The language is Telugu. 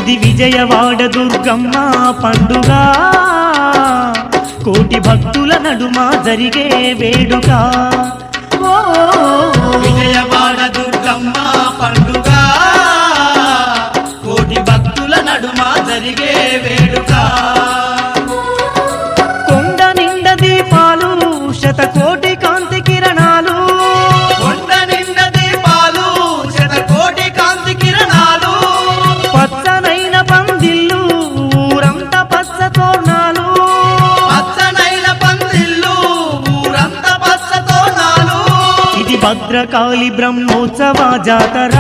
ఇది విజయవాడ దుర్గమ్మ పండుగ కోటి భక్తుల నడుమ జరిగే వేడుక విజయవాడ దుర్గమ్మ పండుగ కోటి భక్తుల నడుమ జరిగే వేడుక కొండ నిండ దీపాలు శతకోటి కాంతి కిరణాలు కొండ నిండ దీపాలు శతకోటి కాంతి కిరణాలు పచ్చనైన పందిళ్ళు ఊరంతా పచ్చ తోరణాలు పచ్చనైన పందిళ్ళు ఊరంతా పచ్చ తోరణాలు ఇది భద్రకాళి బ్రహ్మోత్సవ జాతర